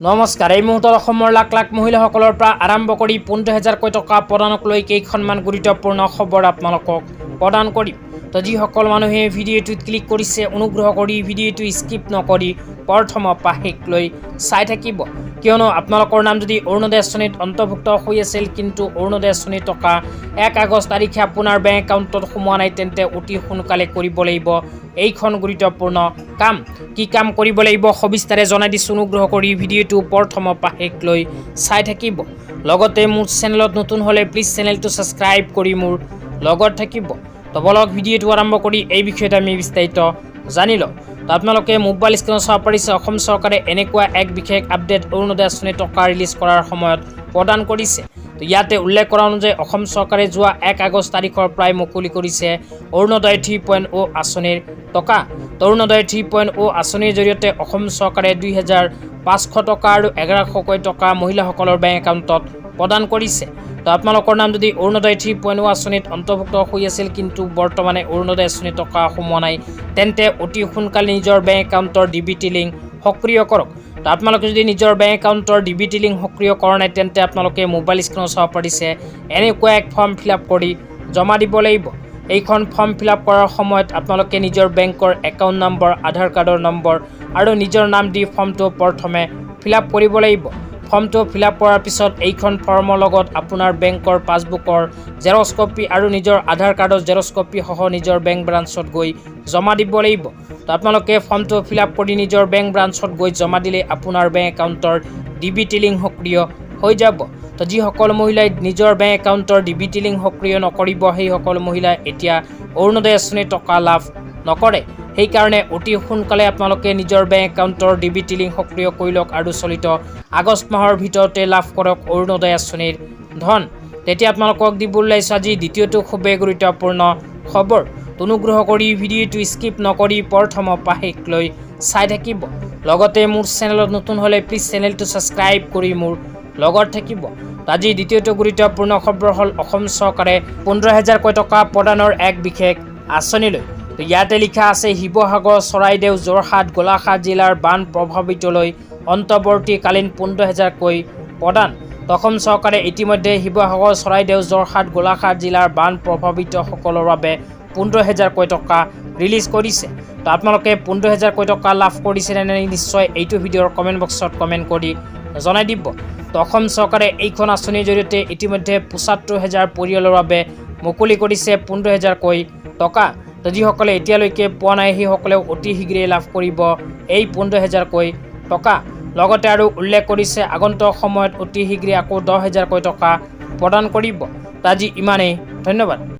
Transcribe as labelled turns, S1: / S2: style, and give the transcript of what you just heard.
S1: নমস্কাৰ। এই মুহূৰ্তত অসমৰ লাখ লাখ মহিলাসকলৰ পৰা আৰম্ভ কৰি 15,000কৈ টকা প্ৰদানক লৈ কেইখনমান গুৰুত্বপূৰ্ণ খবৰ আপোনালোকক প্ৰদান কৰিম। তো যিসকল মানুহে ভিডিঅ'টোত ক্লিক কৰিছে অনুগ্ৰহ কৰি ভিডিঅ'টো স্কিপ নকৰি প্ৰথমৰ পৰা শেষলৈ চাই থাকিব, কিয়নো আপোনালোকৰ নাম যদি অৰুণোদয় আঁচনিত অন্তৰ্ভুক্ত হৈ আছিল কিন্তু অৰুণোদয় আঁচনিৰ টকা 1 আগষ্ট তাৰিখে আপোনাৰ বেংক একাউণ্টত সোমোৱা নাই, তেন্তে অতি সোনকালে কৰিব লাগিব এইখন গুৰুত্বপূৰ্ণ কাম। কি কাম কৰিব লাগিব সবিস্তাৰে জনাই দিছোঁ, অনুগ্ৰহ কৰি ভিডিঅ'টো প্ৰথমৰ পৰা শেষলৈ চাই থাকিব। লগতে মোৰ চেনেলত নতুন হ'লে প্লিজ চেনেলটো ছাবস্ক্ৰাইব কৰি মোৰ লগত থাকিব। তো বলক ভিডিঅ'টো আৰম্ভ কৰি এই বিষয়ত আমি বিস্তাৰিত জানি লওঁ। তো আপোনালোকে মোবাইল স্ক্ৰীনত চাব পাৰিছে, অসম চৰকাৰে এনেকুৱা এক বিশেষ আপডেট অৰুণোদয় আঁচনিৰ টকা ৰিলিজ কৰাৰ সময়ত প্ৰদান কৰিছে। তো ইয়াতে উল্লেখ কৰা অনুযায়ী অসম চৰকাৰে যোৱা 1 আগষ্ট তাৰিখৰ পৰাই মুকলি কৰিছে অৰুণোদয় 3.0 আঁচনিৰ টকা। তো অৰুণোদয় 3.0 আঁচনিৰ জৰিয়তে অসম চৰকাৰে 2,500 টকা আৰু 1,100কৈ টকা মহিলাসকলৰ বেংক একাউণ্টত প্ৰদান কৰিছে। তো আপোনালোকৰ নাম যদি অৰুণোদয় 3.0 আঁচনিত অন্তৰ্ভুক্ত হৈ আছিল কিন্তু বৰ্তমানে অৰুণোদয় আঁচনিৰ টকা সোমোৱা নাই, তেন্তে অতি সোনকালে নিজৰ বেংক একাউণ্টৰ ডিবিটি লিংক সক্ৰিয় কৰক। তো আপোনালোকে যদি নিজৰ বেংক একাউণ্টৰ ডিবিটি লিংক সক্ৰিয় কৰা নাই, তেন্তে আপোনালোকে মোবাইল স্ক্ৰীনত চাব পাৰিছে এনেকুৱা এক ফৰ্ম ফিল-আপ কৰি জমা দিব লাগিব। এইখন ফৰ্ম ফিল-আপ কৰাৰ সময়ত আপোনালোকে নিজৰ বেংকৰ একাউণ্ট নম্বৰ, আধাৰ কাৰ্ডৰ নম্বৰ আৰু নিজৰ নাম দি ফৰ্মটো প্ৰথমে ফিল-আপ কৰিব লাগিব। ফৰ্মটো ফিল-আপ কৰাৰ পিছত এইখন ফৰ্মৰ লগত আপোনাৰ বেংকৰ পাছবুকৰ জেৰক্স কপি আৰু নিজৰ আধাৰ কাৰ্ডৰ জেৰক্স কপি সহ নিজৰ বেংক ব্ৰাঞ্চত গৈ জমা দিব লাগিব। তো আপোনালোকে ফৰ্মটো ফিল-আপ কৰি নিজৰ বেংক ব্ৰাঞ্চত গৈ জমা দিলে আপোনাৰ বেংক একাউণ্টৰ ডিবিটি লিংক সক্ৰিয় হৈ যাব। তো যিসকল মহিলাই নিজৰ বেংক একাউণ্টৰ ডিবিটি লিংক সক্ৰিয় নকৰিব, সেইসকল মহিলাই এতিয়া অৰুণোদয় আঁচনিৰ টকা লাভ নকৰে। সেইকাৰণে অতি সোনকালে আপোনালোকে নিজৰ বেংক একাউণ্টৰ ডিবিটি লিংক সক্ৰিয় কৰি লওক আৰু চলিত আগষ্ট মাহৰ ভিতৰতে লাভ কৰক অৰুণোদয় আঁচনিৰ ধন। তেতিয়া আপোনালোকক দিবলৈ ওলাইছোঁ আজি দ্বিতীয়টো খুবেই গুৰুত্বপূৰ্ণ খবৰ। অনুগ্ৰহ কৰি ভিডিঅ'টো স্কিপ নকৰি প্ৰথমৰ পৰা শেষলৈ চাই থাকিব। লগতে মোৰ চেনেলত নতুন হ'লে প্লিজ চেনেলটো ছাবস্ক্ৰাইব কৰি মোৰ লগত থাকিব। আজি দ্বিতীয়টো গুৰুত্বপূৰ্ণ খবৰ হ'ল অসম চৰকাৰে 15,000কৈ টকা প্ৰদানৰ এক বিশেষ আঁচনিলৈ। তো ইয়াতে লিখা আছে শিৱসাগৰ, চৰাইদেউ, যোৰহাট, গোলাঘাট জিলাৰ বান প্ৰভাৱিতলৈ অন্তৱৰ্তীকালীন 15,000কৈ প্ৰদান। অসম চৰকাৰে ইতিমধ্যে শিৱসাগৰ, চৰাইদেউ, যোৰহাট, গোলাঘাট জিলাৰ বান প্ৰভাৱিতসকলৰ বাবে 15,000কৈ টকা ৰিলিজ কৰিছে। তো আপোনালোকে 15,000কৈ টকা লাভ কৰিছে নে নিশ্চয় এইটো ভিডিঅ'ৰ কমেণ্ট বক্সত কমেণ্ট কৰি জনাই দিব। তো অসম চৰকাৰে এইখন আঁচনিৰ জৰিয়তে ইতিমধ্যে 75,000 পৰিয়ালৰ বাবে মুকলি কৰিছে 15,000কৈ টকা। তো যিসকলে এতিয়ালৈকে পোৱা নাই সেইসকলেও অতি শীঘ্ৰেই লাভ কৰিব এই 15,000কৈ টকা। লগতে আৰু উল্লেখ কৰিছে আগন্তুক সময়ত অতি শীঘ্ৰে আকৌ 10,000কৈ টকা প্ৰদান কৰিব। তো আজি ইমানেই, ধন্যবাদ।